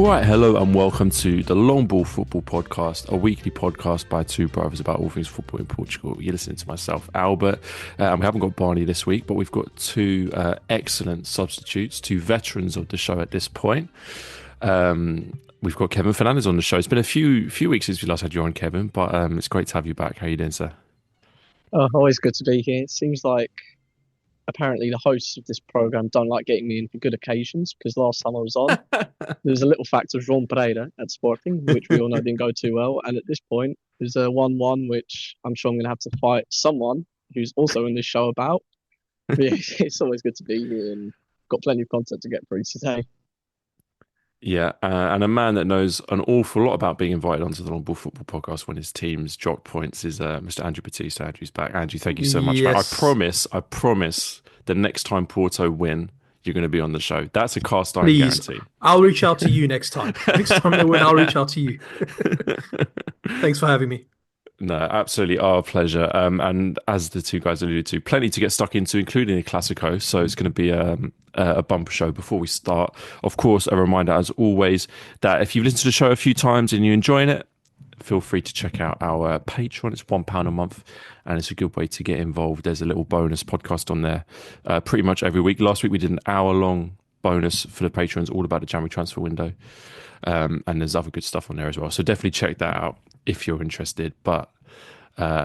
Right, hello and welcome to the Ball Futebo Podcast, a weekly podcast by two brothers about all things football in Portugal. You're listening to myself, Albert, and we haven't got Barney this week, but we've got two excellent substitutes, two veterans of the show at this point. We've got Kevin Fernandes on the show. It's been a few weeks since we last had you on, Kevin, but it's great to have you back. How are you doing, sir? Always good to be here. It seems like apparently the hosts of this program don't like getting me in for good occasions, because last time I was on, there was a little fact of João Pereira at Sporting, which we all know didn't go too well. And at this point, there's a 1-1, which I'm sure I'm going to have to fight someone who's also in this show about. But yeah, it's always good to be here and got plenty of content to get through today. Yeah, and a man that knows an awful lot about being invited onto the Ball Futebo Podcast when his teams drop points is Mr. Andrew Batista. Andrew's back. Andrew, thank you so much. Yes. Man. I promise the next time Porto win, you're going to be on the show. That's a cast iron guarantee. I'll reach out to you next time. Next time they win, I'll reach out to you. Thanks for having me. No, absolutely our pleasure. And as the two guys alluded to, plenty to get stuck into, including the Clássico. So it's going to be a bumper show. Before we start, of course, a reminder, as always, that if you've listened to the show a few times and you're enjoying it, feel free to check out our Patreon. It's £1 a month, and it's a good way to get involved. There's a little bonus podcast on there pretty much every week. Last week, we did an hour-long bonus for the patrons, all about the January transfer window. And there's other good stuff on there as well. So definitely check that out if you're interested. But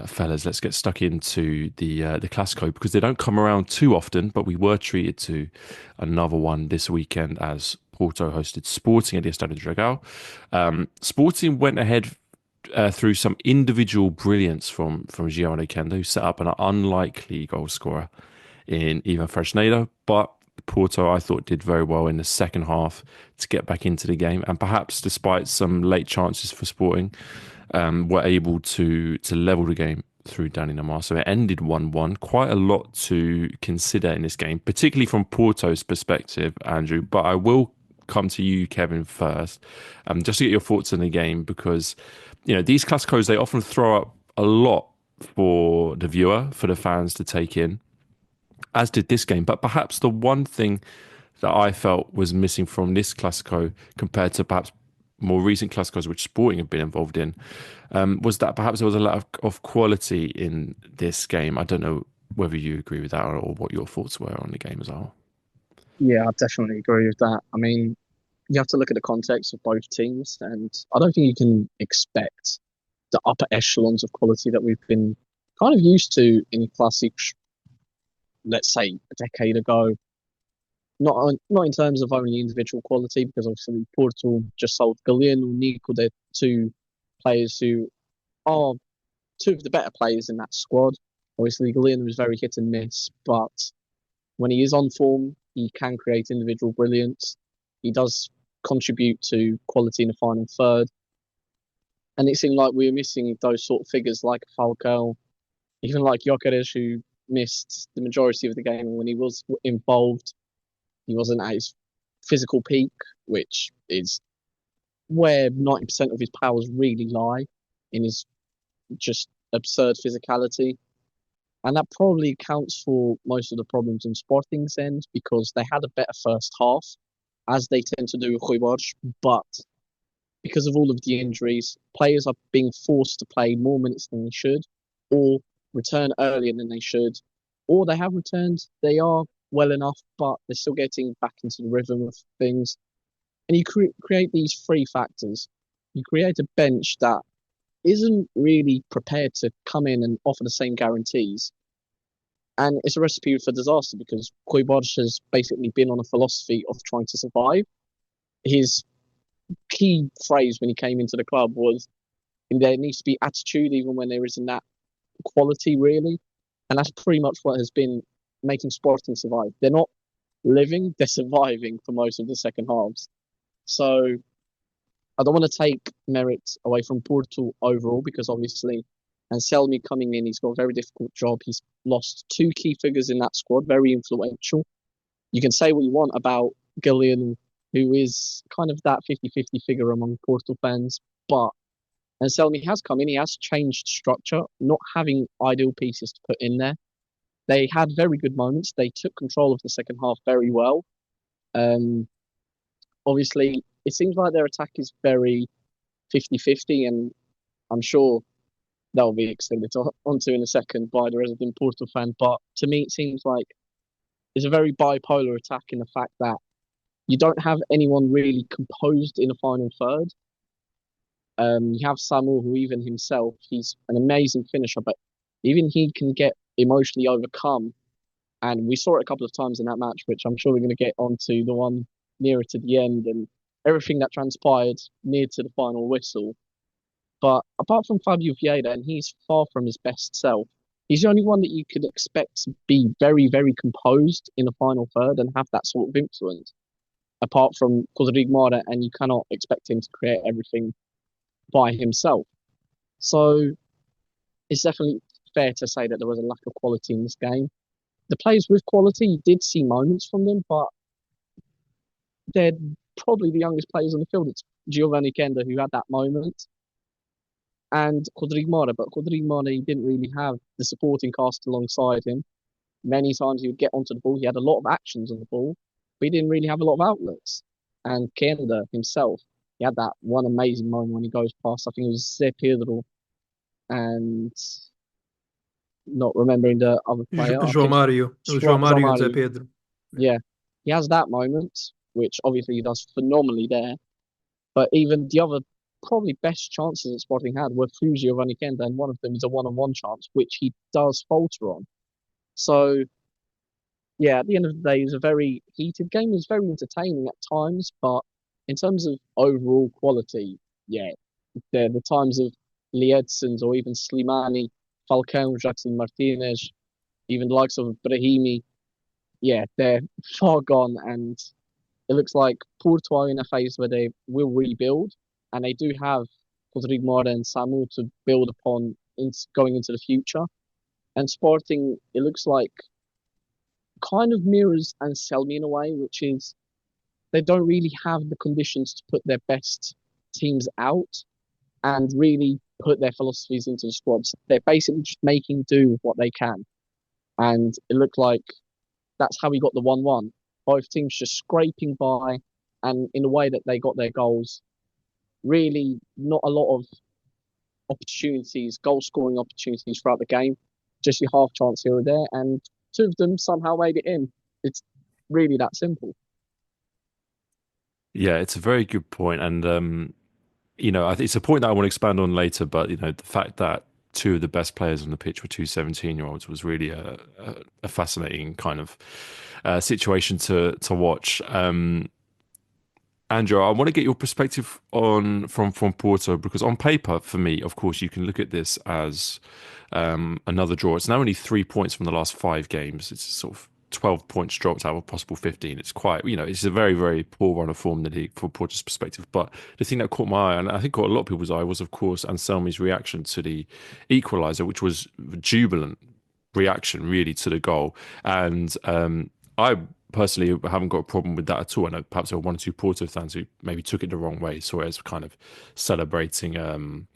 fellas, let's get stuck into the Clássico, because they don't come around too often, but we were treated to another one this weekend as Porto hosted Sporting at the Estoril Dragão. Sporting went ahead through some individual brilliance from Giovanni Kendo, who set up an unlikely goal scorer in Ivan Fernandes, but Porto, I thought, did very well in the second half to get back into the game, and perhaps despite some late chances for Sporting, were able to level the game through Danny Neymar. So it ended 1-1. Quite a lot to consider in this game, particularly from Porto's perspective, Andrew. But I will come to you, Kevin, first, just to get your thoughts on the game, because these Clásicos, they often throw up a lot for the viewer, for the fans to take in, as did this game. But perhaps the one thing that I felt was missing from this Clásico compared to perhaps more recent Clásicos which Sporting have been involved in, was that perhaps there was a lot of quality in this game. I don't know whether you agree with that or what your thoughts were on the game as a whole. Yeah, I definitely agree with that. I mean, you have to look at the context of both teams, and I don't think you can expect the upper echelons of quality that we've been kind of used to in Clássicos, let's say a decade ago. Not in terms of only individual quality, because obviously Porto just sold Galeno and Nico. They're two players who are two of the better players in that squad. Obviously, Galeno is very hit and miss, but when he is on form, he can create individual brilliance. He does contribute to quality in the final third. And it seemed like we were missing those sort of figures like Falcao, even like Gyökeres, who missed the majority of the game. When he was involved, he wasn't at his physical peak, which is where 90% of his powers really lie, in his just absurd physicality. And that probably accounts for most of the problems in Sporting's end, because they had a better first half, as they tend to do with Rui Borges, but because of all of the injuries, players are being forced to play more minutes than they should, or return earlier than they should, or they have returned, they are well enough, but they're still getting back into the rhythm of things. And you create these three factors. You create a bench that isn't really prepared to come in and offer the same guarantees. And it's a recipe for disaster, because Rui Borges has basically been on a philosophy of trying to survive. His key phrase when he came into the club was, there needs to be attitude even when there isn't that quality, really. And that's pretty much what has been making Sporting survive. They're not living, they're surviving for most of the second halves. So I don't want to take merit away from Porto overall, because obviously Anselmi coming in, he's got a very difficult job. He's lost two key figures in that squad, very influential. You can say what you want about Gillian, who is kind of that 50-50 figure among Porto fans, but Anselmi has come in, he has changed structure, not having ideal pieces to put in there. They had very good moments. They took control of the second half very well. Obviously, it seems like their attack is very 50-50, and I'm sure that will be extended onto in a second by the resident Porto fan. But to me, it seems like it's a very bipolar attack in the fact that you don't have anyone really composed in the final third. You have Samu, who even himself, he's an amazing finisher, but even he can get emotionally overcome. And we saw it a couple of times in that match, which I'm sure we're going to get onto the one nearer to the end and everything that transpired near to the final whistle. But apart from Fabio Vieira, and he's far from his best self, he's the only one that you could expect to be very, very composed in the final third and have that sort of influence. Apart from Rodrigo Mora, and you cannot expect him to create everything by himself. So it's definitely fair to say that there was a lack of quality in this game. The players with quality, you did see moments from them, but they're probably the youngest players on the field. It's Giovanni Kenda who had that moment, and Rodrigo Mora. But Rodrigo Mora, he didn't really have the supporting cast alongside him. Many times he would get onto the ball. He had a lot of actions on the ball, but he didn't really have a lot of outlets. And Kenda himself, he had that one amazing moment when he goes past, I think it was Zé Pedro, and not remembering the other player. João Mário. It was João Mário and Zé Pedro. Yeah. He has that moment, which obviously he does phenomenally there. But even the other probably best chances that Sporting had were through Giovanni Kenda, and one of them is a one-on-one chance, which he does falter on. So, yeah, at the end of the day, it was a very heated game. It was very entertaining at times, but in terms of overall quality, yeah, the times of Liedsons or even Slimani, Falcão, Jackson Martinez, even the likes of Brahimi, yeah, they're far gone, and it looks like Porto are in a phase where they will rebuild, and they do have Rodrigo Mora and Samu to build upon going into the future. And Sporting, it looks like, kind of mirrors Anselmi in a way, which is they don't really have the conditions to put their best teams out and really put their philosophies into the squads. They're basically just making do with what they can. And it looked like that's how we got the 1-1. Both teams just scraping by, and in a way that they got their goals. Really not a lot of opportunities, goal-scoring opportunities throughout the game. Just your half chance here or there, and two of them somehow made it in. It's really that simple. Yeah, it's a very good point, and I think it's a point that I want to expand on later. But the fact that two of the best players on the pitch were two 17-year-olds was really a fascinating kind of situation to watch. Andrew, I want to get your perspective from Porto, because on paper, for me, of course, you can look at this as another draw. It's now only 3 points from the last 5 games. It's sort of 12 points dropped out of a possible 15. It's quite, it's a very, very poor run of form in the league from Porto's perspective. But the thing that caught my eye, and I think caught a lot of people's eye, was, of course, Anselmi's reaction to the equaliser, which was a jubilant reaction, really, to the goal. And I personally haven't got a problem with that at all. I know perhaps there were 1 or 2 Porto fans who maybe took it the wrong way, saw it as kind of celebrating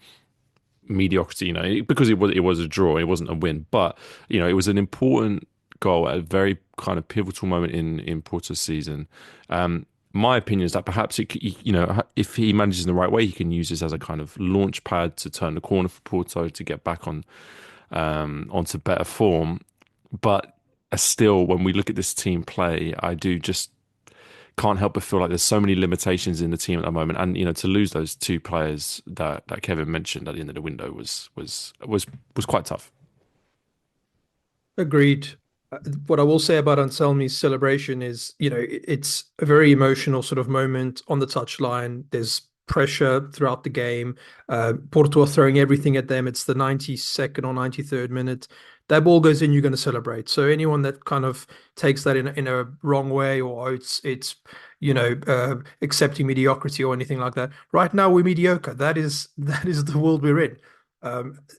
mediocrity, because it was a draw, it wasn't a win. But, it was an important goal at a very kind of pivotal moment in Porto's season. My opinion is that perhaps if he manages in the right way, he can use this as a kind of launch pad to turn the corner for Porto to get back onto better form. But still, when we look at this team play, I do just can't help but feel like there's so many limitations in the team at the moment, and to lose those 2 players that Kevin mentioned at the end of the window was quite tough. Agreed. What I will say about Anselmi's celebration is, it's a very emotional sort of moment on the touchline. There's pressure throughout the game. Porto are throwing everything at them. It's the 92nd or 93rd minute. That ball goes in, you're going to celebrate. So anyone that kind of takes that in a wrong way, or it's accepting mediocrity or anything like that. Right now we're mediocre. That is the world we're in.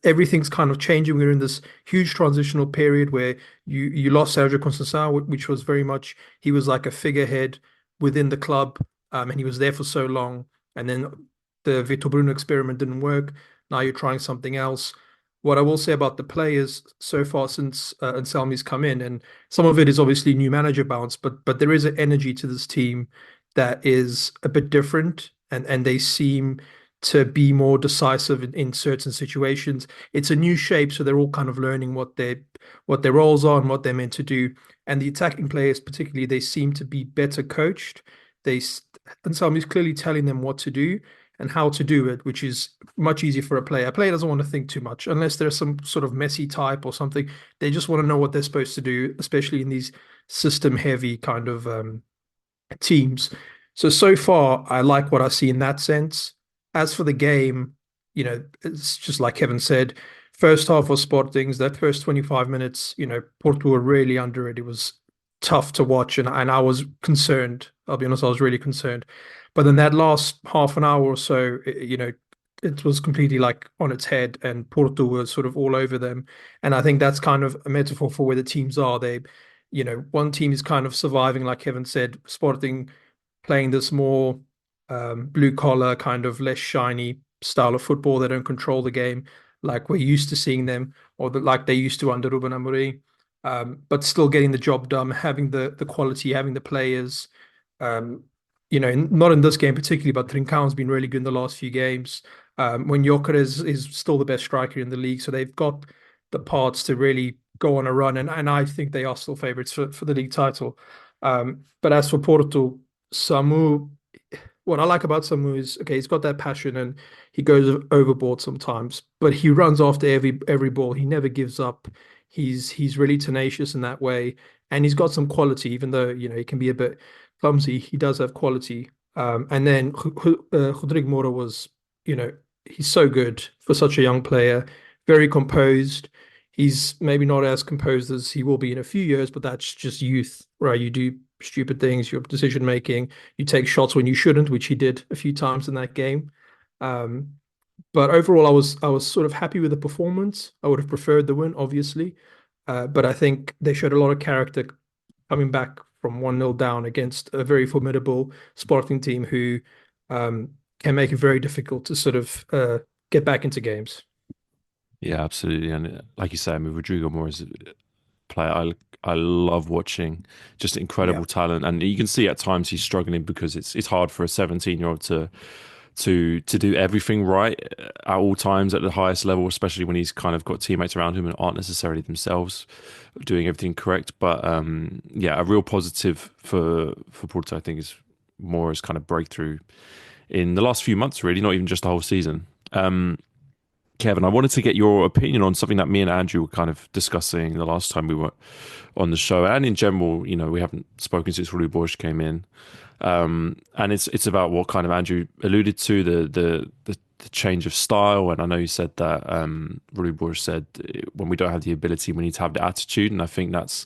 Everything's kind of changing. We're in this huge transitional period where you lost Sergio Conceição, which was very much, he was like a figurehead within the club, and he was there for so long. And then the Vitor Bruno experiment didn't work. Now you're trying something else. What I will say about the players so far since Anselmi's come in, and some of it is obviously new manager bounce, but there is an energy to this team that is a bit different, and they seem to be more decisive in certain situations. It's a new shape, so they're all kind of learning what their roles are and what they're meant to do. And the attacking players, particularly, they seem to be better coached. And somebody's clearly telling them what to do and how to do it, which is much easier for a player. A player doesn't want to think too much unless there's some sort of messy type or something. They just want to know what they're supposed to do, especially in these system-heavy kind of teams. So far, I like what I see in that sense. As for the game, it's just like Kevin said, first half was Sporting's. That first 25 minutes, Porto were really under it. It was tough to watch, and I was concerned. I'll be honest, I was really concerned. But then that last half an hour or so, it was completely like on its head, and Porto was sort of all over them. And I think that's kind of a metaphor for where the teams are. One team is kind of surviving, like Kevin said, Sporting playing this more blue collar, kind of less shiny style of football. They don't control the game like we're used to seeing them, or like they used to under Ruben Amorim. But still getting the job done, having the quality, having the players. Um, not in this game particularly, but Trincão's been really good in the last few games. When Gyökeres is still the best striker in the league, so they've got the parts to really go on a run, and I think they are still favourites for the league title. But as for Porto, Samu, what I like about Samu is, okay, he's got that passion and he goes overboard sometimes, but he runs after every ball. He never gives up. He's really tenacious in that way, and he's got some quality, even though he can be a bit clumsy. He does have quality. And then Rodrigo Moura was, he's so good for such a young player, very composed. He's maybe not as composed as he will be in a few years, but that's just youth, right? You do stupid things, your decision making, you take shots when you shouldn't, which he did a few times in that game. Um, but overall, I was sort of happy with the performance. I would have preferred the win, obviously, but I think they showed a lot of character coming back from 1-0 down against a very formidable Sporting team who can make it very difficult to sort of get back into games. Yeah, absolutely. And like you say, I mean, Rodrigo Moura is a player I love watching. Just Yeah. incredible talent, and you can see at times he's struggling because it's hard for a 17-year-old to do everything right at all times at the highest level, especially when he's kind of got teammates around him and aren't necessarily themselves doing everything correct. But yeah, a real positive for Porto, I think, is Moura's kind of breakthrough in the last few months, really, not even just the whole season. Kevin, I wanted to get your opinion on something that me and Andrew were kind of discussing the last time we were on the show, and in general, we haven't spoken since Rui Borges came in, and it's about what kind of Andrew alluded to the change of style. And I know you said that Rui Borges said when we don't have the ability, we need to have the attitude, and I think that's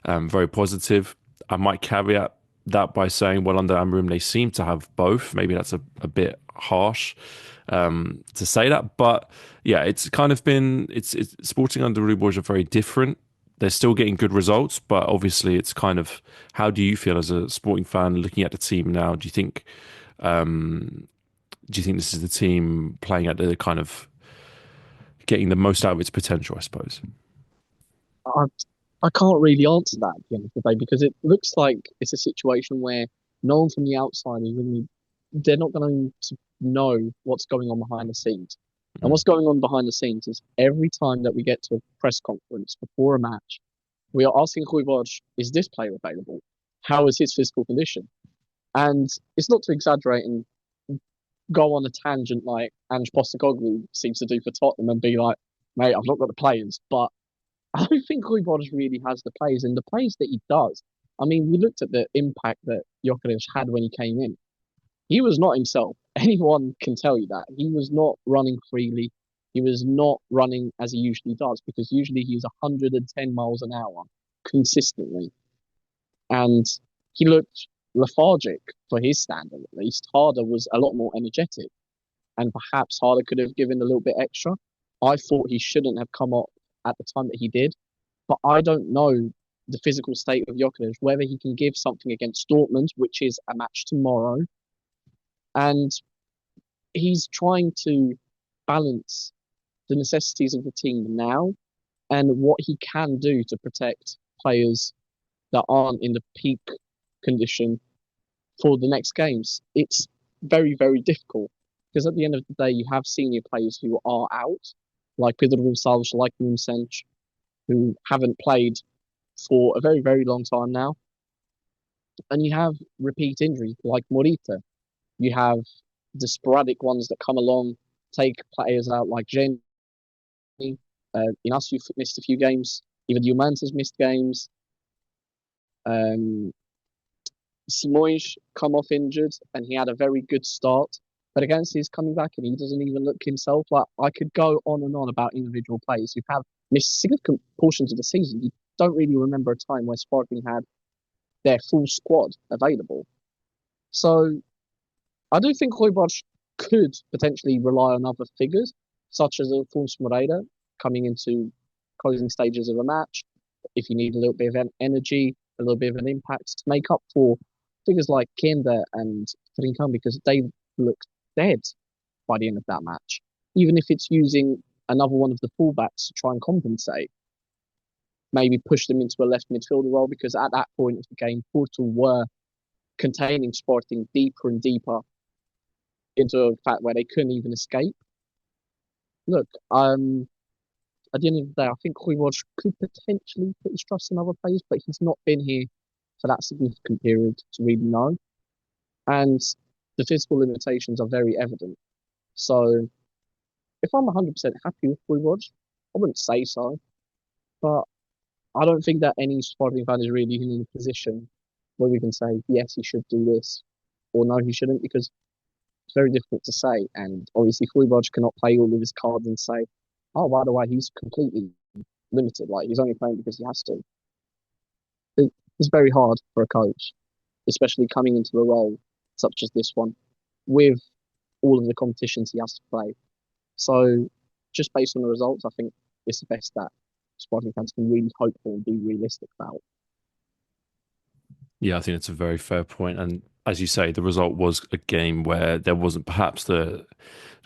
very positive. I might caveat that by saying, well, under Amorim they seem to have both. Maybe that's a bit harsh to say that, but yeah, it's kind of been it's Sporting under Rui Borges are very different. They're still getting good results, but obviously it's kind of, how do you feel as a Sporting fan looking at the team now? Do you think this is the team playing at the kind of getting the most out of its potential, I suppose? I, I can't really answer that at the end of the day because it looks like it's a situation where no one from the outside is really, they're not going to know what's going on behind the scenes. And what's going on behind the scenes is every time that we get to a press conference before a match, we are asking Rui Borges, is this player available? How is his physical condition? And it's not to exaggerate and go on a tangent like Ange Postecoglou seems to do for Tottenham and be like, mate, I've not got the players. But I don't think Rui Borges really has the players, and the players that he does. I mean, we looked at the impact that Gyökeres had when he came in. He was not himself. Anyone can tell you that. He was not running freely. He was not running as he usually does because usually he's 110 miles an hour consistently. And he looked lethargic for his standard, at least. Harder was a lot more energetic. And perhaps Harder could have given a little bit extra. I thought he shouldn't have come up at the time that he did. But I don't know the physical state of Gyökeres, whether he can give something against Dortmund, which is a match tomorrow. And he's trying to balance the necessities of the team now and what he can do to protect players that aren't in the peak condition for the next games, it's very, very difficult because at the end of the day, you have senior players who are out, like Pedro Gonçalves, like Nunes, who haven't played for a very, very long time now. And you have repeat injuries like Morita. You have the sporadic ones that come along, take players out like Jenny. Inacio missed a few games. Even Humans has missed games. Um, Simões come off injured, and he had a very good start. But against he's coming back, and he doesn't even look himself. Like I could go on and on about individual players who have missed significant portions of the season. You don't really remember a time where Sporting had their full squad available. So I do think Hojbjerg could potentially rely on other figures, such as Alfonso Moreira coming into closing stages of a match. If you need a little bit of energy, a little bit of an impact to make up for figures like Kinder and Trincão, because they looked dead by the end of that match. Even if it's using another one of the fullbacks to try and compensate, maybe push them into a left midfielder role, because at that point of the game, Porto were containing Sporting deeper and deeper into a fact where they couldn't even escape. Look, at the end of the day, I think Hojbjerg could potentially put his trust in other players, but he's not been here for that significant period to really know. And the physical limitations are very evident. So if I'm 100% happy with Hojbjerg, I wouldn't say so. But I don't think that any Sporting fan is really in a position where we can say, yes, he should do this, or no, he shouldn't, because it's very difficult to say. And obviously, Hojbjerg cannot play all of his cards and say, oh, by the way, he's completely limited. Like, he's only playing because he has to. It's very hard for a coach, especially coming into a role such as this one, with all of the competitions he has to play. So, just based on the results, I think it's the best that Sporting fans can really hope for and be realistic about. Yeah, I think it's a very fair point. And as you say, the result was a game where there wasn't perhaps the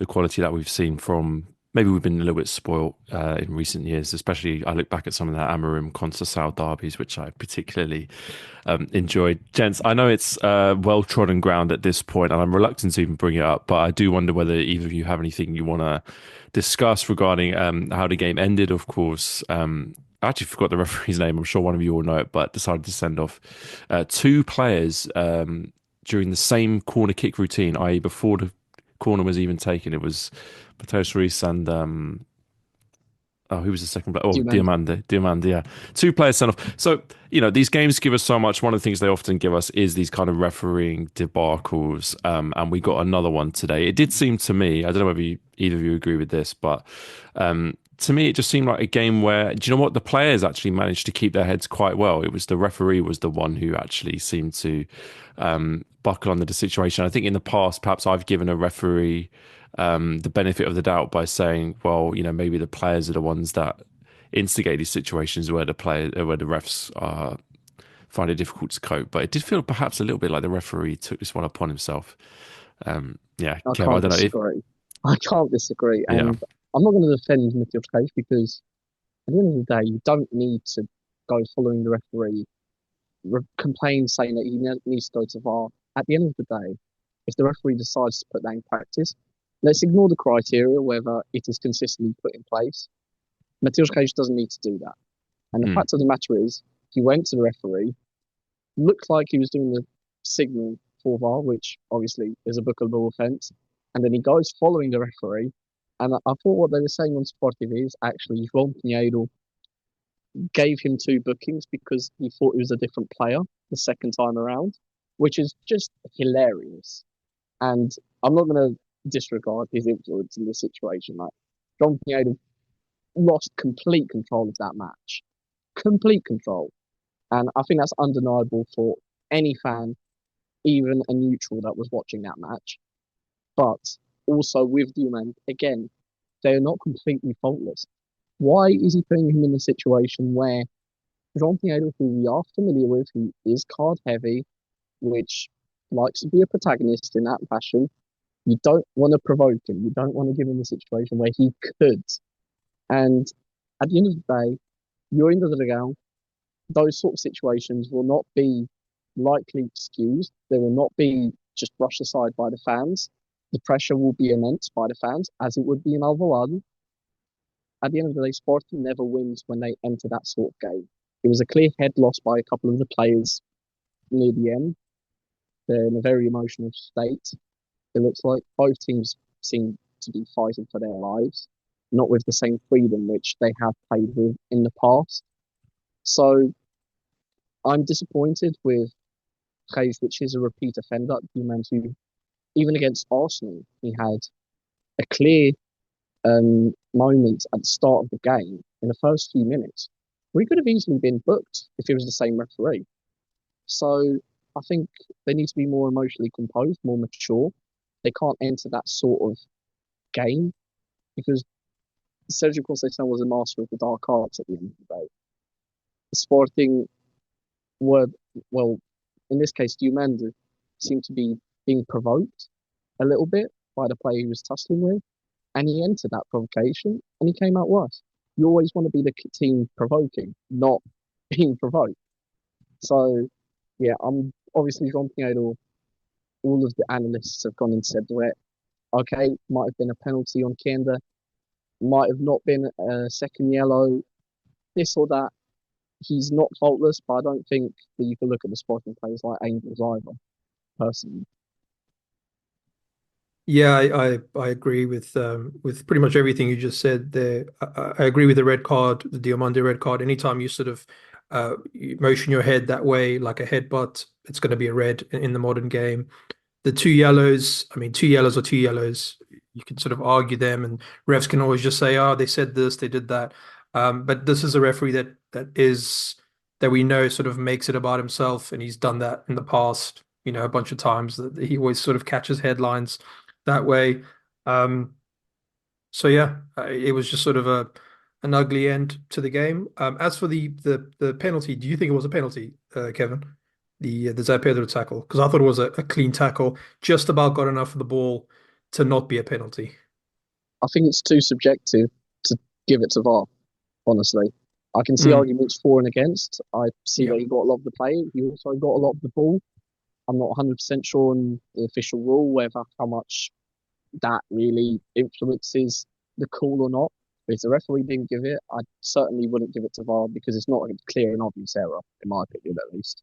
quality that we've seen from. Maybe we've been a little bit spoiled in recent years, especially I look back at some of the Amorim Conceição derbies, which I particularly enjoyed. Gents, I know it's well-trodden ground at this point, and I'm reluctant to even bring it up, but I do wonder whether either of you have anything you want to discuss regarding how the game ended. Of course, I actually forgot the referee's name. I'm sure one of you all know it, but decided to send off two players during the same corner kick routine, i.e. before the corner was even taken. It was Mateus Reis and who was the second player? Oh, Diamande, yeah. Two players sent off. So, these games give us so much. One of the things they often give us is these kind of refereeing debacles. And we got another one today. It did seem to me, I don't know whether either of you agree with this, but to me, it just seemed like a game where, do you know what? The players actually managed to keep their heads quite well. It was the referee was the one who actually seemed to buckle under the situation. I think in the past, perhaps I've given a referee the benefit of the doubt by saying, well, maybe the players are the ones that instigate these situations where the refs find it difficult to cope. But it did feel perhaps a little bit like the referee took this one upon himself. Yeah, Kev, I don't know. I can't disagree. And Yeah. I'm not going to defend Matheus Reis, because at the end of the day, you don't need to go following the referee, complain saying that he needs to go to VAR. At the end of the day, if the referee decides to put that in practice, let's ignore the criteria, whether it is consistently put in place. Matheus Reis doesn't need to do that. And the fact of the matter is, he went to the referee, looked like he was doing the signal for VAR, which obviously is a bookable offence, and then he goes following the referee. And I thought what they were saying on Sport TV is actually João Pinheiro gave him two bookings because he thought he was a different player the second time around, which is just hilarious. And I'm not going to disregard his influence in this situation. Like, João Pinheiro lost complete control of that match. Complete control. And I think that's undeniable for any fan, even a neutral that was watching that match. But also with Duman, again, they are not completely faultless. Why is he putting him in a situation where João Pinheiro, who we are familiar with, who is card heavy, which likes to be a protagonist in that fashion, you don't want to provoke him. You don't want to give him a situation where he could. And at the end of the day, you're in the Dragão. Those sort of situations will not be likely excused. They will not be just brushed aside by the fans. The pressure will be immense by the fans, as it would be in Alvalade. At the end of the day, Sporting never wins when they enter that sort of game. It was a clear head loss by a couple of the players near the end. They're in a very emotional state. It looks like both teams seem to be fighting for their lives, not with the same freedom which they have played with in the past. So I'm disappointed with Reis, which is a repeat offender. You meant to, even against Arsenal, he had a clear moment at the start of the game in the first few minutes where he could have easily been booked if he was the same referee. So I think they need to be more emotionally composed, more mature. They can't enter that sort of game because Sergio Conceição was a master of the dark arts at the end of the day. The Sporting were, well, in this case, Diomande seemed to be being provoked a little bit by the player he was tussling with, and he entered that provocation and he came out worse. You always want to be the team provoking, not being provoked. So, yeah, I'm obviously Jean Pinheiro. All of the analysts have gone and said that, okay, might have been a penalty on Kenda, might have not been a second yellow, this or that. He's not faultless, but I don't think that you can look at the Sporting players like Angels either, personally. Yeah, I agree with pretty much everything you just said there. I agree with the red card, the Diomande red card. Anytime you sort of you motion your head that way, like a headbutt, it's going to be a red in the modern game. The two yellows, I mean, two yellows or two yellows. You can sort of argue them, and refs can always just say, "Oh, they said this, they did that." But this is a referee that we know sort of makes it about himself, and he's done that in the past, a bunch of times. That he always sort of catches headlines that way. So yeah, it was just sort of an ugly end to the game. As for the penalty, do you think it was a penalty, Kevin? The Zé Pedro tackle? Because I thought it was a clean tackle, just about got enough of the ball to not be a penalty. I think it's too subjective to give it to VAR, honestly. I can see arguments for and against. I see that he got a lot of the play. He also got a lot of the ball. I'm not 100% sure on the official rule, whether how much that really influences the call or not. But if the referee didn't give it, I certainly wouldn't give it to VAR because it's not a clear and obvious error, in my opinion, at least.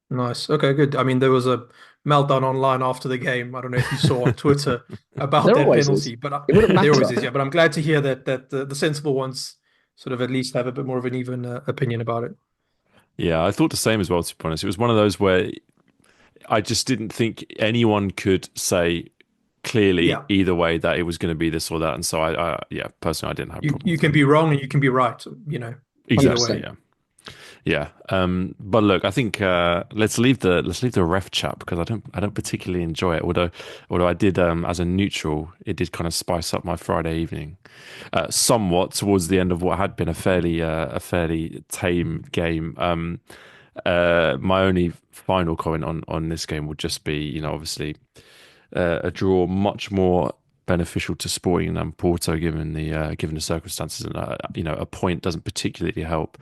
Nice. Okay, good. I mean, there was a meltdown online after the game. I don't know if you saw on Twitter about There that always penalty, is. but It wouldn't there matter. always is. Yeah, but I'm glad to hear that the sensible ones sort of at least have a bit more of an even opinion about it. Yeah, I thought the same as well, to be honest. It was one of those where I just didn't think anyone could say clearly Yeah, either way that it was going to be this or that. And so yeah, personally, I didn't have a problem you with can it. be wrong and you can be right. Either way. Exactly. Yeah. Yeah. But look, I think let's leave the ref chat because I don't particularly enjoy it. Although I did as a neutral, it did kind of spice up my Friday evening somewhat towards the end of what had been a fairly tame game. My only final comment on this game would just be, obviously a draw much more beneficial to Sporting than Porto given the circumstances, and a point doesn't particularly help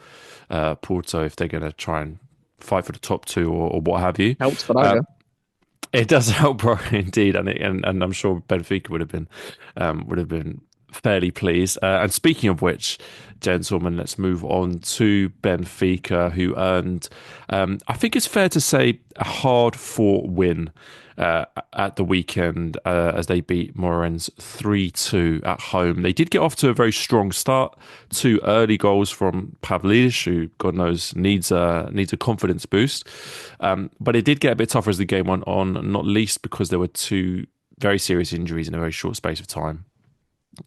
Porto if they're going to try and fight for the top two or what have you. Helps for that, yeah. It does help, indeed, and I'm sure Benfica would have been fairly pleased. And speaking of which, gentlemen, let's move on to Benfica, who earned, I think it's fair to say, a hard-fought win at the weekend as they beat Moreirense 3-2 at home. They did get off to a very strong start. 2 early goals from Pavlidis, who God knows needs a confidence boost. But it did get a bit tougher as the game went on, not least because there were 2 very serious injuries in a very short space of time.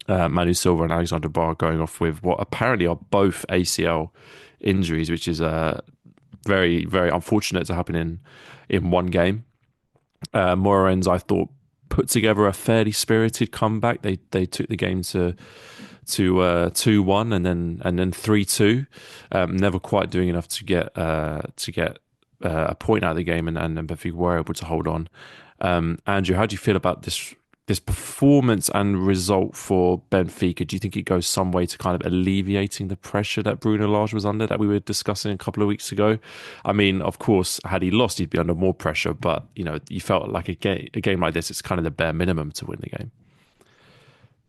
Manu Silva and Alexander Barr going off with what apparently are both ACL injuries, which is very, very unfortunate to happen in one game. Moreirense, I thought, put together a fairly spirited comeback. They took the game to 2-1 and then 3-2. Never quite doing enough to get a point out of the game, and Benfica were able to hold on. Andrew, how do you feel about this performance and result for Benfica, do you think it goes some way to kind of alleviating the pressure that Bruno Lage was under that we were discussing a couple of weeks ago? I mean, of course, had he lost, he'd be under more pressure, but you felt like a game like this, it's kind of the bare minimum to win the game.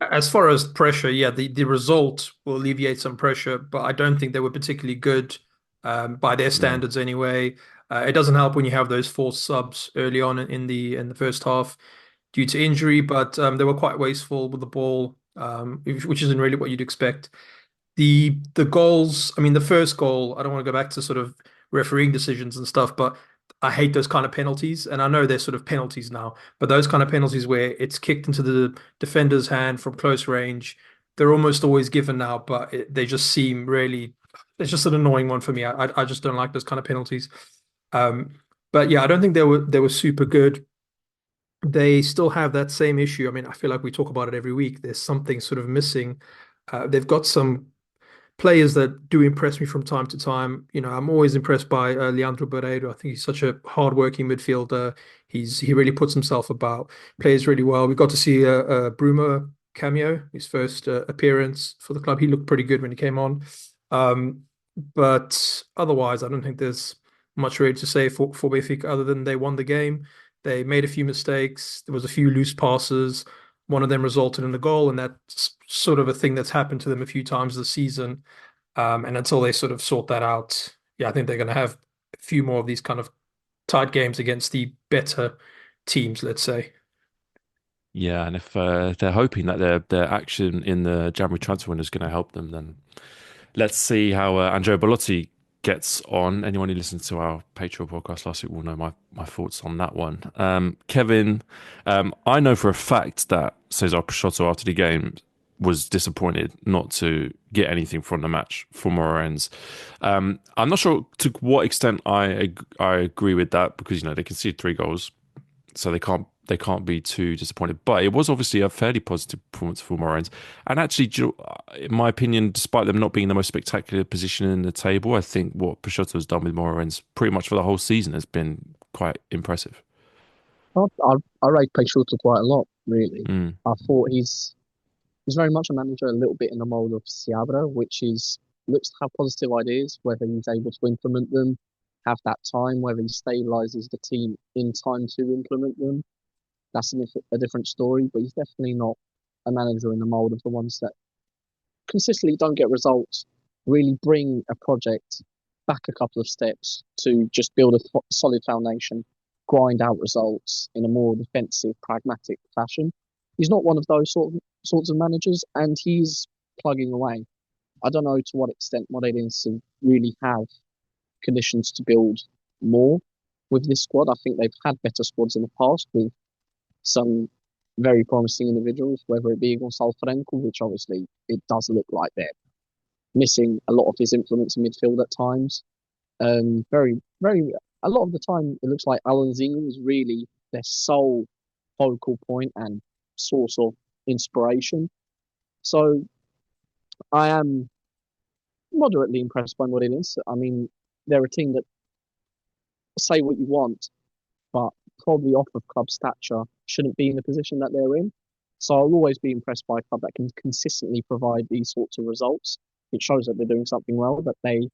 As far as pressure, yeah, the result will alleviate some pressure, but I don't think they were particularly good by their Mm. standards anyway. It doesn't help when you have those forced subs early on in the first half due to injury, but they were quite wasteful with the ball, which isn't really what you'd expect. The goals, I mean, the first goal, I don't want to go back to sort of refereeing decisions and stuff, but I hate those kind of penalties. And I know they're sort of penalties now, but those kind of penalties where it's kicked into the defender's hand from close range, they're almost always given now, but they just seem really, it's just an annoying one for me. I just don't like those kind of penalties. Um, but yeah, I don't think they were super good. They still have that same issue. I mean, I feel like we talk about it every week. There's something sort of missing. They've got some players that do impress me from time to time. I'm always impressed by Leandro Barreiro. I think he's such a hard-working midfielder. He really puts himself about, plays really well. We got to see Bruma cameo, his first appearance for the club. He looked pretty good when he came on. But otherwise, I don't think there's much really to say for Benfica other than they won the game. They made a few mistakes. There was a few loose passes. One of them resulted in a goal, and that's sort of a thing that's happened to them a few times this season. And until they sort of sort that out, yeah, I think they're going to have a few more of these kind of tight games against the better teams, let's say. Yeah, and if they're hoping that their action in the January transfer window is going to help them, then let's see how Andrea Bellotti gets on. Anyone who listened to our Patreon podcast last week will know my thoughts on that one. Kevin, I know for a fact that Cesar Peixoto after the game was disappointed not to get anything from the match for Moreirense. I'm not sure to what extent I agree with that because they conceded 3 goals, so they can't be too disappointed. But it was obviously a fairly positive performance for Moreirense. And actually, in my opinion, despite them not being the most spectacular position in the table, I think what Peixoto has done with Moreirense pretty much for the whole season has been quite impressive. I rate Peixoto quite a lot, really. Mm. I thought he's very much a manager, a little bit in the mold of Seabra, which looks to have positive ideas, whether he's able to implement them, have that time, whether he stabilizes the team in time to implement them. That's a different story, but he's definitely not a manager in the mold of the ones that consistently don't get results, really bring a project back a couple of steps to just build a solid foundation, grind out results in a more defensive, pragmatic fashion. He's not one of those sorts of managers, and he's plugging away. I don't know to what extent Moreirense really have conditions to build more with this squad. I think they've had better squads in the past with some very promising individuals, whether it be Gonçalo Franco, which obviously it does look like they're missing a lot of his influence in midfield at times. Very, very, a lot of the time it looks like Alan Zingle is really their sole focal point and source of inspiration. So I am moderately impressed by what it is. I mean, they're a team that say what you want, but probably off of club stature shouldn't be in the position that they're in. So I'll always be impressed by a club that can consistently provide these sorts of results. It shows that they're doing something well, that they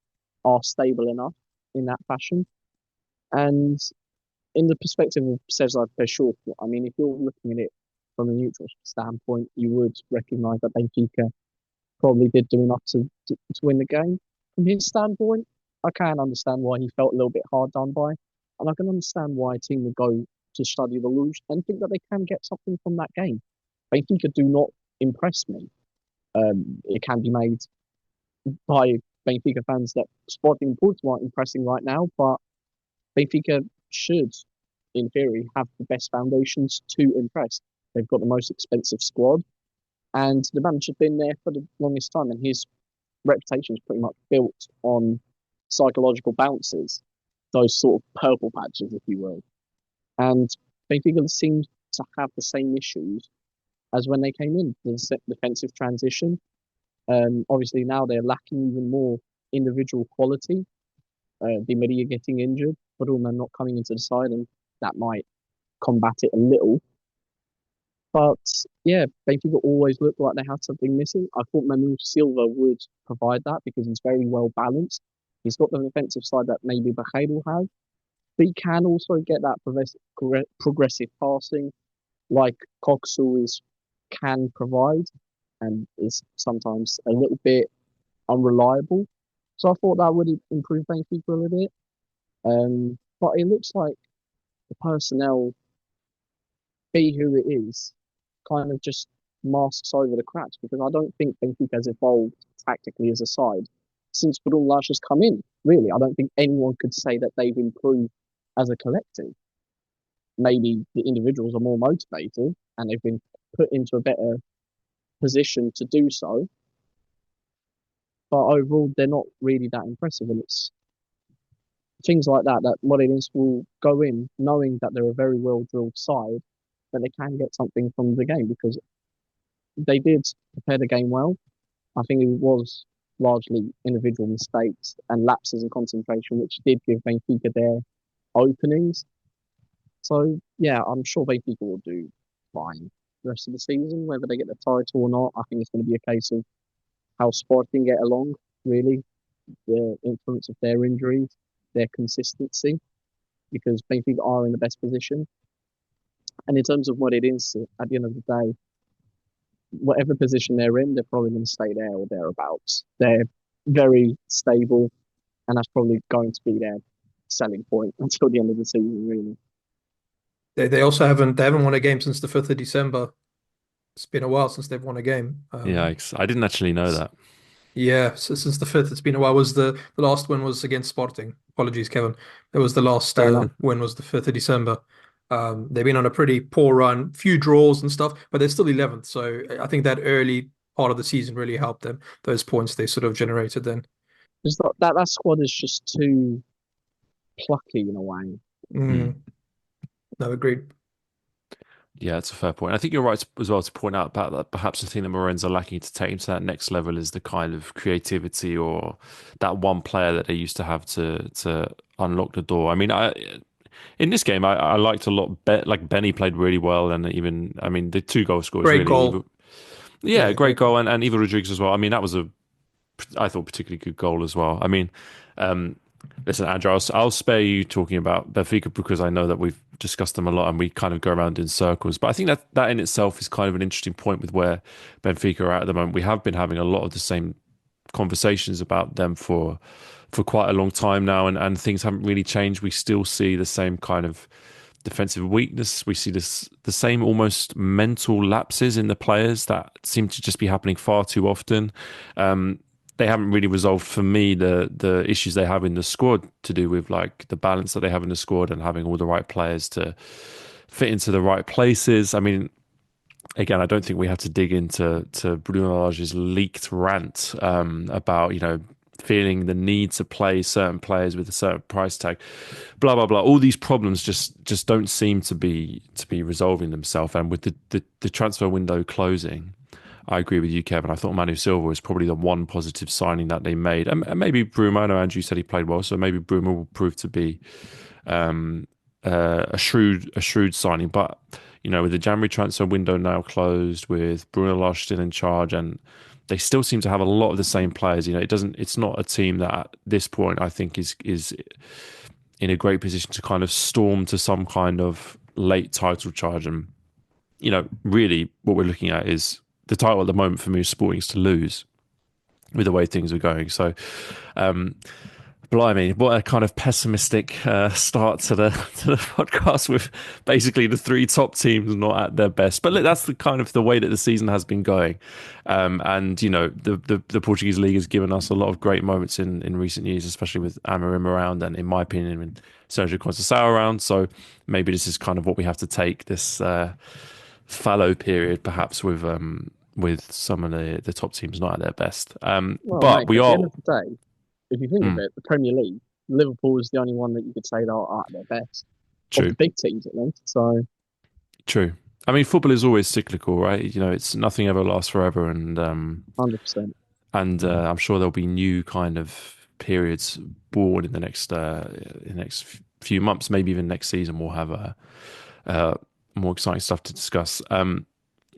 are stable enough in that fashion. And in the perspective of Cesar Peixoto, I mean, if you're looking at it from a neutral standpoint, you would recognise that Benfica probably did do enough to win the game. From his standpoint, I can understand why he felt a little bit hard done by. And I can understand why a team would go to study the Luge and think that they can get something from that game. Benfica do not impress me. It can be made by Benfica fans that Sporting Porto aren't impressing right now, but Benfica should, in theory, have the best foundations to impress. They've got the most expensive squad, and the manager's been there for the longest time, and his reputation is pretty much built on psychological bounces, those sort of purple patches, if you will. And Benfica seemed to have the same issues as when they came in, the defensive transition. Obviously, now they're lacking even more individual quality. Di Maria getting injured, but Bruma not coming into the side, and that might combat it a little. But yeah, Benfica always looked like they had something missing. I thought Manu Silva would provide that because he's very well balanced. He's got the defensive side that maybe Bahrain will have, but he can also get that progressive passing like Koksu is can provide and is sometimes a little bit unreliable. So I thought that would improve Benfica a little bit. But it looks like the personnel, be who it is, kind of just masks over the cracks because I don't think Benfica has evolved tactically as a side since Bruno Lage has come in. Really, I don't think anyone could say that they've improved as a collective. Maybe the individuals are more motivated and they've been put into a better position to do so. But overall, they're not really that impressive. And it's things like that that Moreirense will go in knowing that they're a very well drilled side, that they can get something from the game because they did prepare the game well. I think it was largely individual mistakes and lapses in concentration, which did give Benfica their openings. So yeah, I'm sure Benfica will do fine the rest of the season, whether they get the title or not. I think it's going to be a case of how Sporting get along, really, the influence of their injuries, their consistency, because Benfica are in the best position. And in terms of what it is, at the end of the day, whatever position they're in, they're probably going to stay there or thereabouts. They're very stable, and that's probably going to be their selling point until the end of the season, really. They also haven't won a game since the 5th of December. It's been a while since they've won a game. Yikes. I didn't actually know that. Yeah, so since the 5th, it's been a while. Was the last one was against Sporting. Apologies, Kevin. It was the last win was the 5th of December. They've been on a pretty poor run, few draws and stuff, but they're still 11th. So I think that early part of the season really helped them. Those points they sort of generated then. That squad is just too plucky in a way. No, agreed. Yeah, it's a fair point. I think you're right as well to point out about that. Perhaps the thing that Moreirense are lacking to take to that next level is the kind of creativity or that one player that they used to have to unlock the door. I mean, in this game, I liked a lot. Like Benny played really well, and even the 2 goal scorers. Great really, goal. Yeah, great goal, and Ivo Rodriguez as well. I mean, that was I thought, particularly good goal as well. I mean, listen, Andrew, I'll spare you talking about Benfica because I know that we've discussed them a lot and we kind of go around in circles. But I think that in itself is kind of an interesting point with where Benfica are at the moment. We have been having a lot of the same conversations about them for quite a long time now, and things haven't really changed. We still see the same kind of defensive weakness. We see the same almost mental lapses in the players that seem to just be happening far too often. They haven't really resolved for me the issues they have in the squad to do with like the balance that they have in the squad and having all the right players to fit into the right places. I mean, again, I don't think we have to dig into Bruno Lage's leaked rant about feeling the need to play certain players with a certain price tag, blah blah blah. All these problems just don't seem to be resolving themselves. And with the transfer window closing, I agree with you, Kevin. I thought Manu Silva was probably the one positive signing that they made. And maybe Bruma, I know Andrew said he played well, so maybe Bruma will prove to be a shrewd signing. But, with the January transfer window now closed, with Bruno Lage still in charge, and they still seem to have a lot of the same players. It's not a team that at this point I think is in a great position to kind of storm to some kind of late title charge. And, really what we're looking at is the title at the moment for me is Sporting's to lose with the way things are going. So, blimey, what a kind of pessimistic start to the podcast with basically the 3 top teams not at their best. But look, that's the kind of the way that the season has been going. And, the Portuguese league has given us a lot of great moments in recent years, especially with Amorim around and, in my opinion, with Sergio Conceição around. So maybe this is kind of what we have to take this fallow period, perhaps with some of the top teams not at their best. But mate, we at are. the end of the day, if you think of it, the Premier League, Liverpool is the only one that you could say that are at their best. True. Of the big teams, at least. So True. I mean, football is always cyclical, right? It's nothing ever lasts forever, and 100%. And I'm sure there'll be new kind of periods born in the next few months, maybe even next season. We'll have more exciting stuff to discuss.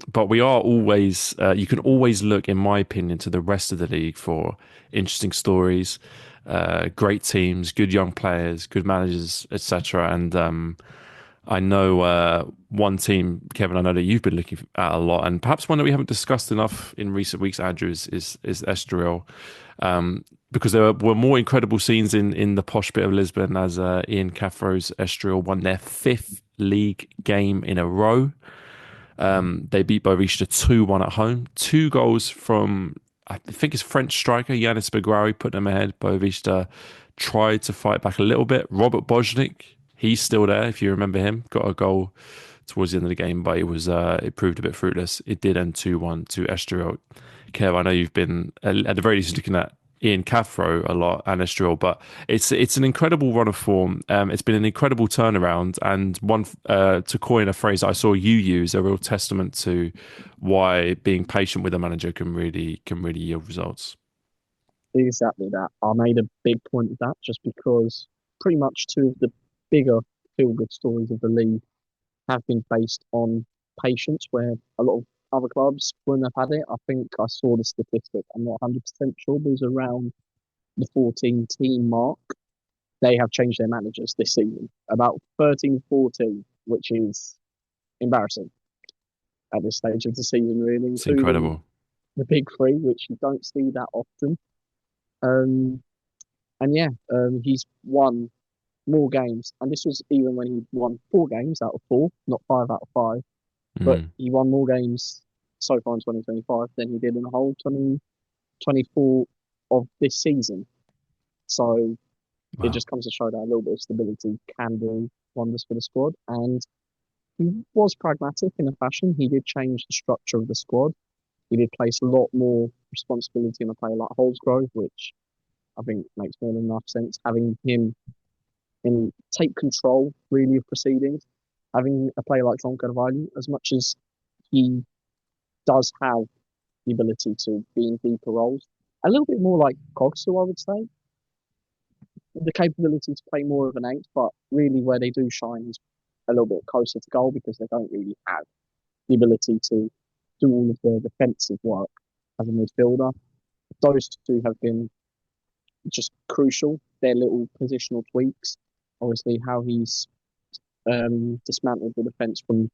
But we are always, you can always look, in my opinion, to the rest of the league for interesting stories, great teams, good young players, good managers, etc. And I know one team, Kevin, I know that you've been looking at a lot, and perhaps one that we haven't discussed enough in recent weeks, Andrew, is Estoril. Because there were more incredible scenes in the posh bit of Lisbon as Ian Cathro's Estoril won their fifth league game in a row. They beat Boavista 2-1 at home. Two goals from, I think it's French striker Yanis Begraoui put them ahead. Boavista tried to fight back a little bit. Robert Bojnik, he's still there, if you remember him. Got a goal towards the end of the game, but it proved a bit fruitless. It did end 2-1 to Estoril. Kev, I know you've been at the very least looking at Ian Cathro a lot and Estoril, but it's an incredible run of form. It's been an incredible turnaround, and one to coin a phrase I saw you use, a real testament to why being patient with a manager can really yield results. Exactly that. I made a big point of that just because pretty much two of the bigger feel-good stories of the league have been based on patience, where a lot of other clubs wouldn't have had it. I think I saw the statistic. I'm not 100% sure, but it was around the 14 team mark. They have changed their managers this season, about 13, 14, which is embarrassing at this stage of the season, really, It's including incredible. the big three, which you don't see that often. Um, and yeah, he's won more games, and this was even when he won 4 games out of 4, not 5 out of 5. But Mm. he won more games so far in 2025 than he did in the whole 2024 of this season. So it Wow. just comes to show that a little bit of stability can do wonders for the squad. And he was pragmatic in a fashion. He did change the structure of the squad. He did place a lot more responsibility on a player like Holsgrove, which I think makes more than enough sense. Having him take control really of proceedings, having a player like John Carvalho, as much as he does have the ability to be in deeper roles, a little bit more like Cogsu, I would say, the capability to play more of an eight, but really where they do shine is a little bit closer to goal because they don't really have the ability to do all of the defensive work as a midfielder. Those two have been just crucial. Their little positional tweaks, obviously how he's dismantled the defence from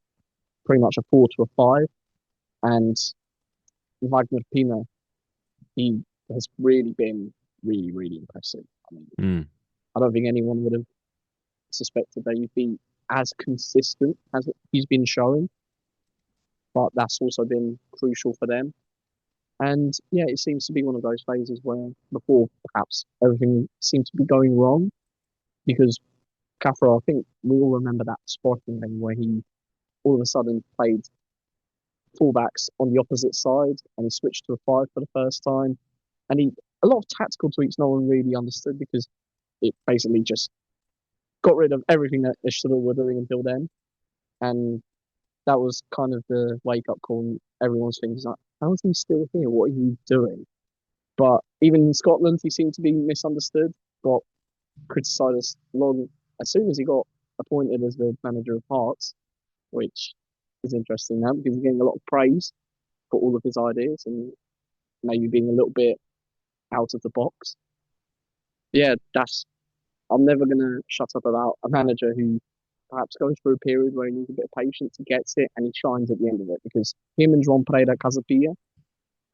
pretty much a 4 to a 5, and Wagner Pina, he has really been really impressive. I mean, Mm. I don't think anyone would have suspected that he'd be as consistent as he's been showing, but that's also been crucial for them. And yeah, it seems to be one of those phases where before perhaps everything seemed to be going wrong because Cathro, I think we all remember that Sporting game where he all of a sudden played fullbacks on the opposite side and he switched to a 5 for the first time. And a lot of tactical tweaks no one really understood because it basically just got rid of everything that Estoril were doing until then. And that was kind of the wake up call. And everyone's thinking, like, how is he still here? What are you doing? But even in Scotland, he seemed to be misunderstood, got criticised long as soon as he got appointed as the manager of Hearts, which is interesting now because he's getting a lot of praise for all of his ideas and maybe being a little bit out of the box. Yeah, I'm never gonna shut up about a manager who perhaps goes through a period where he needs a bit of patience, he gets it, and he shines at the end of it. Because him and João Pereira Casapia,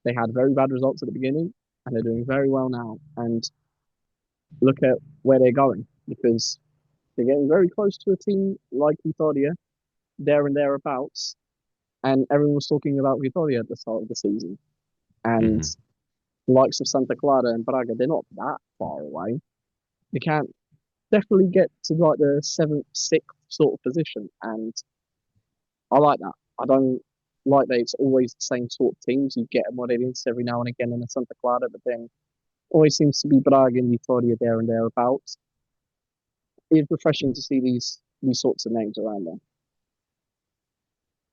they had very bad results at the beginning, and they're doing very well now. And look at where they're going because they're getting very close to a team like Vitória, there and thereabouts. And everyone was talking about Vitória at the start of the season. And Hmm. the likes of Santa Clara and Braga, they're not that far away. They can't definitely get to like the seventh, sixth sort of position. And I like that. I don't like that it's always the same sort of teams. You get Moreirense every now and again in a Santa Clara, but then always seems to be Braga and Vitória there and thereabouts. It's refreshing to see these sorts of names around there.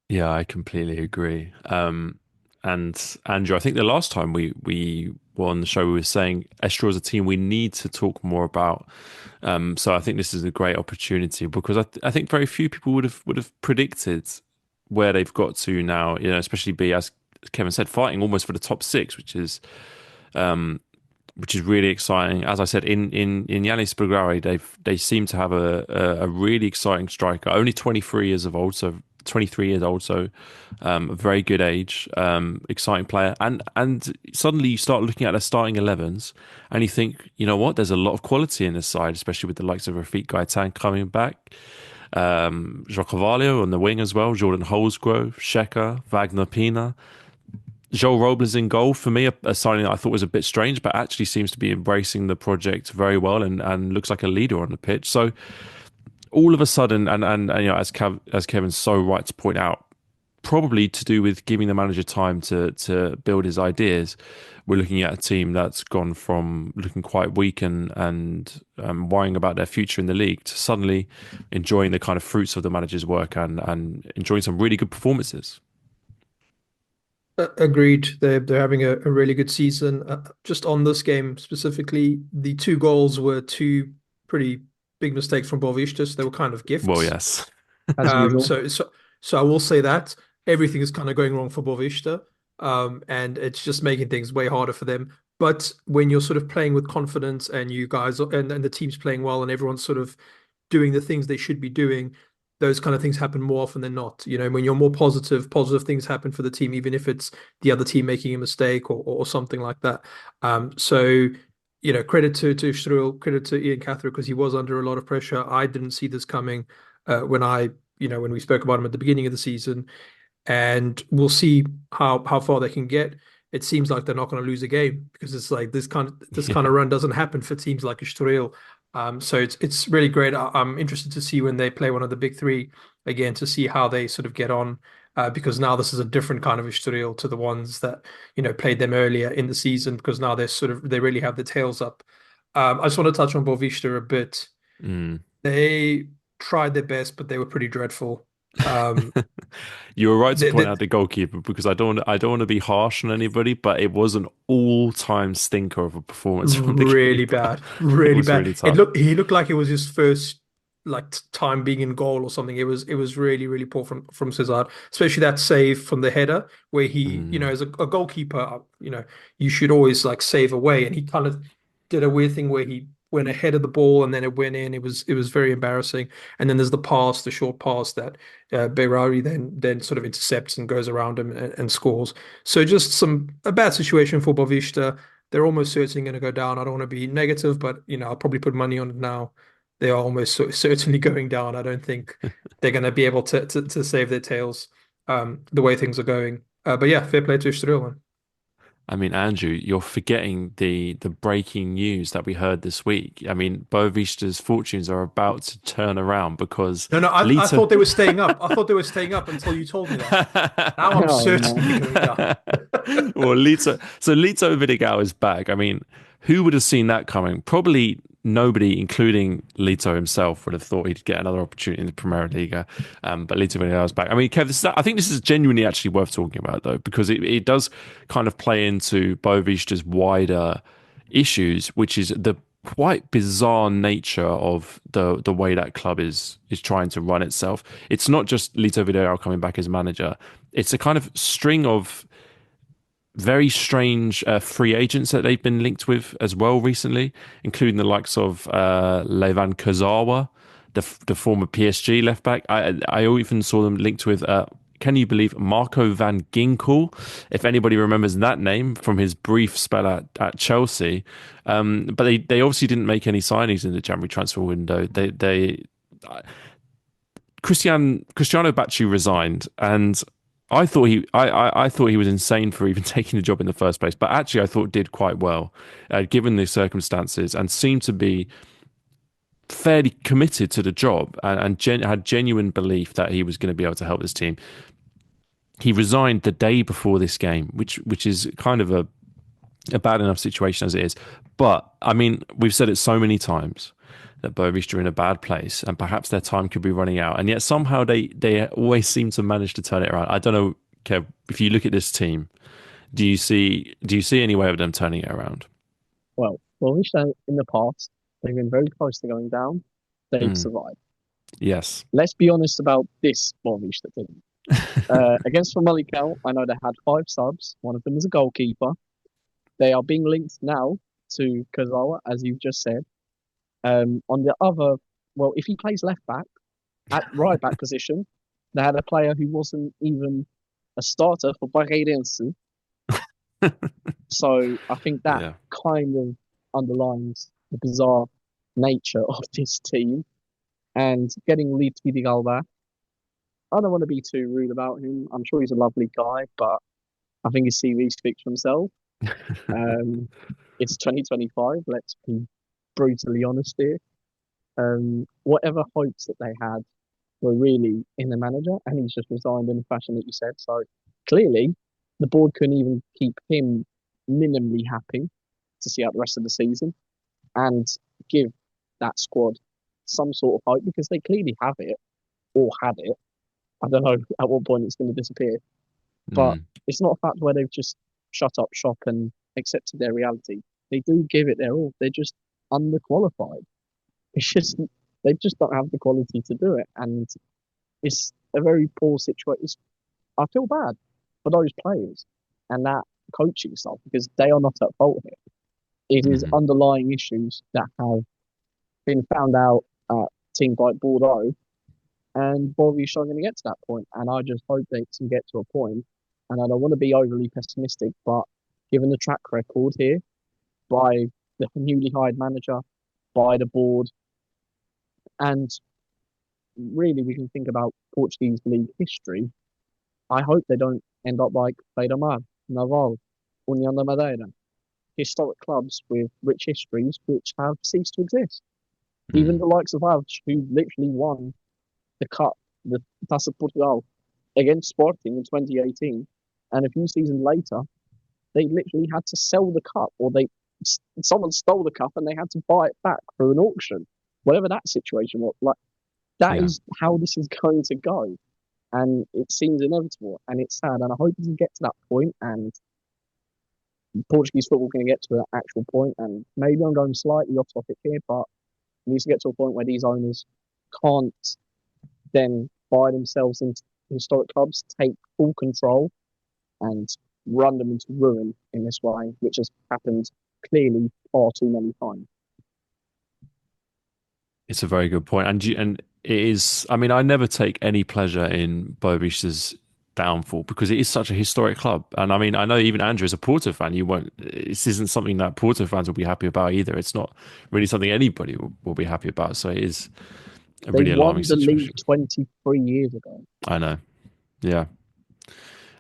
Yeah, I completely agree. And Andrew, I think the last time we were on the show, we were saying Estoril is a team we need to talk more about. So I think this is a great opportunity because I think very few people would have predicted where they've got to now, especially be, as Kevin said, fighting almost for the top six, um, which is really exciting. As I said, in Yanis Bugrari, they seem to have a really exciting striker, only 23 years old, so a very good age, exciting player. And suddenly you start looking at their starting 11s, and you think, you know what? There's a lot of quality in this side, especially with the likes of Rafik Gaitan coming back, João Carvalho on the wing as well, Jordan Holsgrove, Sheka, Wagner Pina. Joel Robles in goal, for me, a signing that I thought was a bit strange, but actually seems to be embracing the project very well and looks like a leader on the pitch. So all of a sudden, and as Kevin's so right to point out, probably to do with giving the manager time to build his ideas, we're looking at a team that's gone from looking quite weak and worrying about their future in the league to suddenly enjoying the kind of fruits of the manager's work and enjoying some really good performances. Agreed. They're having a really good season. Just on this game specifically, the two goals were two pretty big mistakes from Boavista. So they were kind of gifts. Well, yes. As usual. So I will say that everything is kind of going wrong for Boavista, and it's just making things way harder for them. But when you're sort of playing with confidence and you guys and the team's playing well and everyone's sort of doing the things they should be doing, those kind of things happen more often than not. When you're more positive things happen for the team, even if it's the other team making a mistake or something like that. So credit to Estoril, credit to Ian Cathro, because he was under a lot of pressure. I didn't see this coming when we spoke about him at the beginning of the season, and we'll see how far they can get. It seems like they're not going to lose a game, because it's like this kind of run doesn't happen for teams like Estoril. So it's really great. I'm interested to see when they play one of the big three again, to see how they sort of get on, because now this is a different kind of Estoril to the ones that played them earlier in the season, because now they really have the tails up. I just want to touch on Boavista a bit. They tried their best, but they were pretty dreadful. You were right to point out the goalkeeper, because I don't want to be harsh on anybody, but it was an all-time stinker of a performance from the really keeper. bad, really bad. Really tough. He looked like it was his first time being in goal or something. It was really, really poor from Cesar, especially that save from the header where he, as a goalkeeper, you should always save away, and he kind of did a weird thing where he went ahead of the ball and then it went in. It was very embarrassing. And then there's the short pass that Beirari then sort of intercepts and goes around him and scores. So just a bad situation for Boavista. They're almost certainly going to go down. I don't want to be negative, but I'll probably put money on it now. They are almost certainly going down. I don't think they're going to be able to save their tails the way things are going. But yeah, fair play to Estoril. I mean, Andrew, you're forgetting the breaking news that we heard this week. I mean, Boavista's fortunes are about to turn around, because I thought they were staying up. I thought they were staying up until you told me that. Now I'm certainly going down. Well, Lito Vidigal is back. I mean, who would have seen that coming? Probably nobody, including Lito himself, would have thought he'd get another opportunity in the Primera Liga. But Lito Vidigal is back. I mean, Kev, I think this is genuinely actually worth talking about, though, because it does kind of play into Boavista's wider issues, which is the quite bizarre nature of the way that club is trying to run itself. It's not just Lito Vidigal coming back as manager. It's a kind of string of very strange free agents that they've been linked with as well recently, including the likes of Levan Kurzawa, the former PSG left back. I even saw them linked with, can you believe, Marco van Ginkel, if anybody remembers that name from his brief spell at Chelsea. But they obviously didn't make any signings in the January transfer window. Cristiano Bacci resigned, and I thought he was insane for even taking the job in the first place, but actually I thought did quite well given the circumstances, and seemed to be fairly committed to the job and had genuine belief that he was going to be able to help this team. He resigned the day before this game, which is kind of a bad enough situation as it is. But I mean, we've said it so many times that Boavista are in a bad place, and perhaps their time could be running out. And yet somehow they always seem to manage to turn it around. I don't know, Kev, if you look at this team, do you see any way of them turning it around? Well, Boavista in the past, they've been very close to going down. They've survived. Yes. Let's be honest about this Boavista team. Against Famalicão, I know they had 5 subs. One of them is a goalkeeper. They are being linked now to Kazawa, as you've just said. On the other, well, if he plays left back, at right back position, they had a player who wasn't even a starter for Barreirense. So I think that Yeah. kind of underlines the bizarre nature of this team. And getting Leeds Vidigal back, I don't want to be too rude about him. I'm sure he's a lovely guy, but I think his CV speaks for himself. It's 2025. Let's be brutally honest here. Whatever hopes that they had were really in the manager, and he's just resigned in the fashion that you said. So clearly, the board couldn't even keep him minimally happy to see out the rest of the season and give that squad some sort of hope because they clearly have it or had it. I don't know at what point it's going to disappear, but it's not a fact where they've just shut up shop and accepted their reality. They do give it their all. They're just underqualified. It's just they just don't have the quality to do it, and it's a very poor situation. I feel bad for those players and that coaching staff because they are not at fault here. It is underlying issues that have been found out at teams like Bordeaux, and Boris are going to get to that point. And I just hope they can get to a point. And I don't want to be overly pessimistic, but given the track record here by the newly hired manager, by the board, and really we can think about Portuguese league history. I hope they don't end up like Beira-Mar, Naval, União da Madeira, historic clubs with rich histories which have ceased to exist. Even the likes of Aves, who literally won the cup, the Taça Portugal, against Sporting in 2018, and a few seasons later, they literally had to sell the cup, or someone stole the cup and they had to buy it back through an auction. Whatever that situation was, like that is how this is going to go, and it seems inevitable, and it's sad. And I hope we can get to that point, and Portuguese football can get to an actual point. And maybe I'm going slightly off topic here, but it needs to get to a point where these owners can't then buy themselves into historic clubs, take full control, and run them into ruin in this way, which has happened clearly far too many times. It's a very good point, and it is. I mean, I never take any pleasure in Boavist's downfall because it is such a historic club. And I mean, I know even Andrew is a Porto fan. You won't. This isn't something that Porto fans will be happy about either. It's not really something anybody will be happy about. So it is a really alarming situation. They won the league 23 years ago. I know. Yeah.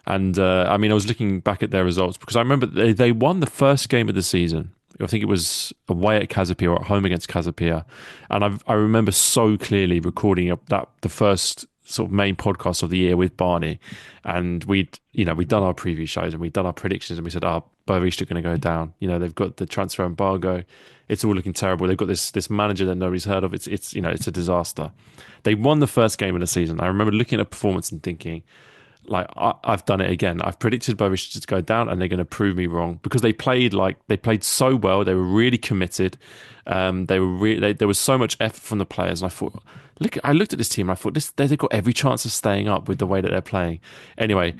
And I mean, I was looking back at their results because I remember they won the first game of the season. I think it was away at Casapia or at home against Casapia. And I remember so clearly recording the first sort of main podcast of the year with Barney. And we'd done our preview shows and we'd done our predictions and we said, Boavista are going to go down. You know, they've got the transfer embargo. It's all looking terrible. They've got this manager that nobody's heard of. It's a disaster. They won the first game of the season. I remember looking at performance and thinking, like, I've done it again. I've predicted Boavista to go down, and they're going to prove me wrong because they played so well. They were really committed. There was so much effort from the players, and I looked at this team. And I thought they've got every chance of staying up with the way that they're playing. Anyway,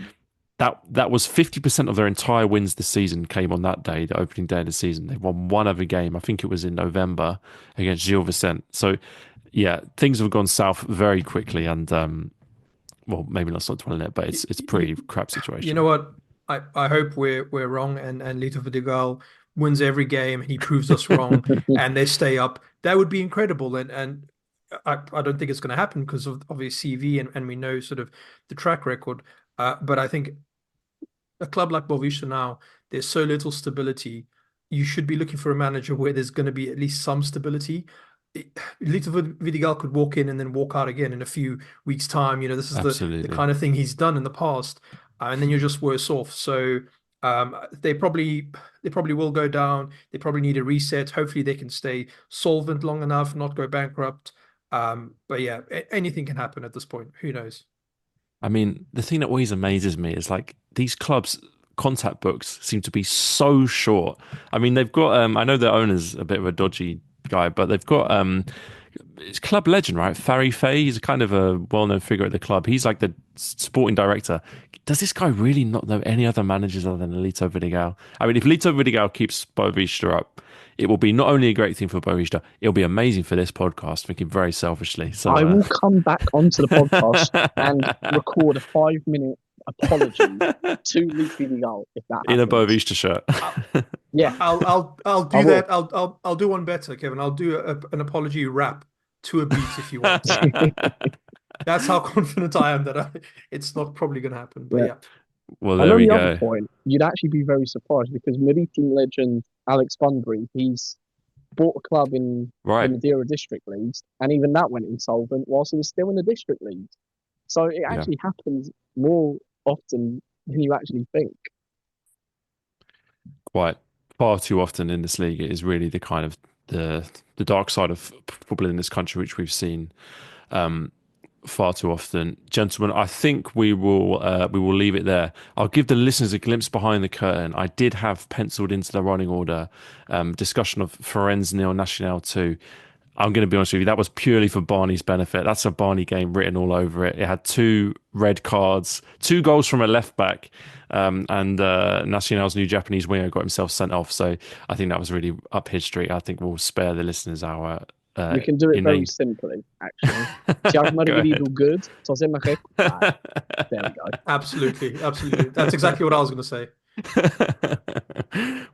that was 50% of their entire wins this season came on that day, the opening day of the season. They won one other game. I think it was in November against Gil Vicente. So yeah, things have gone south very quickly, and well, maybe not dwell on it, but it's a pretty crap situation. You know what? I hope we're wrong and Lito Vidigal wins every game and he proves us wrong and they stay up. That would be incredible. And I don't think it's going to happen because of his CV and we know sort of the track record. But I think a club like Boavista now, there's so little stability. You should be looking for a manager where there's going to be at least some stability. Lito Vidigal could walk in and then walk out again in a few weeks' time. You know, this is the kind of thing he's done in the past, and then you're just worse off. So they probably will go down. They probably need a reset. Hopefully, they can stay solvent long enough, not go bankrupt. But yeah, anything can happen at this point. Who knows? I mean, the thing that always amazes me is like these clubs' contact books seem to be so short. I mean, they've got I know their owner's a bit of a dodgy guy, but they've got it's club legend, right? Farry Fay, he's kind of a well-known figure at the club. He's like the sporting director. Does this guy really not know any other managers other than Lito Vidigal? I mean, if Lito Vidigal keeps Boavista up, it will be not only a great thing for Boavista, it'll be amazing for this podcast, thinking very selfishly. So I will come back onto the podcast and record a 5-minute apology to Luke Vidigal if that happens. In a Boavista shirt. Yeah, I'll do that. I'll do one better, Kevin. I'll do an apology rap to a beat if you want. That's how confident I am that it's not probably going to happen. But yeah. Well, there we go. Other point, you'd actually be very surprised because Milton legend Alex Bunbury, he's bought a club in the Madeira District Leagues, and even that went insolvent whilst he was still in the District Leagues. So it actually happens more often than you actually think. Quite far too often in this league. It is really the kind of the dark side of football in this country, which we've seen far too often. Gentlemen, I think we will leave it there. I'll give the listeners a glimpse behind the curtain. I did have penciled into the running order discussion of Fernandes nil, Nacional 2. I'm going to be honest with you, that was purely for Barney's benefit. That's a Barney game written all over it. It had 2 red cards, 2 goals from a left back, and Nacional's new Japanese winger got himself sent off. So I think that was really up his street. I think we'll spare the listeners our we can do it very simply, actually. There we go. Absolutely. That's exactly what I was going to say.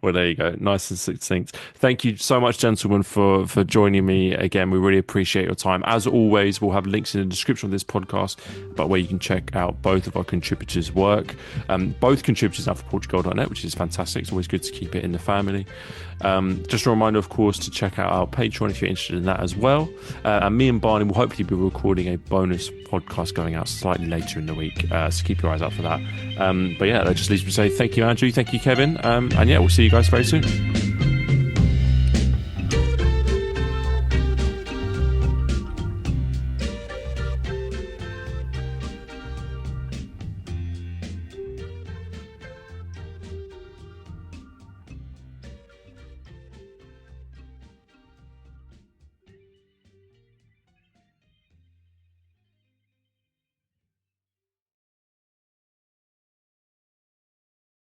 Well, there you go. Nice and succinct. Thank you so much, gentlemen, for joining me again. We really appreciate your time. As always, we'll have links in the description of this podcast about where you can check out both of our contributors' work. Both contributors now for Portugal.net, which is fantastic. It's always good to keep it in the family. Just a reminder, of course, to check out our Patreon if you're interested in that as well. And me and Barney will hopefully be recording a bonus podcast going out slightly later in the week. So keep your eyes out for that. But yeah, that just leaves me to say thank you, Andrew. Thank you, Kevin. And yeah, we'll see you guys very soon.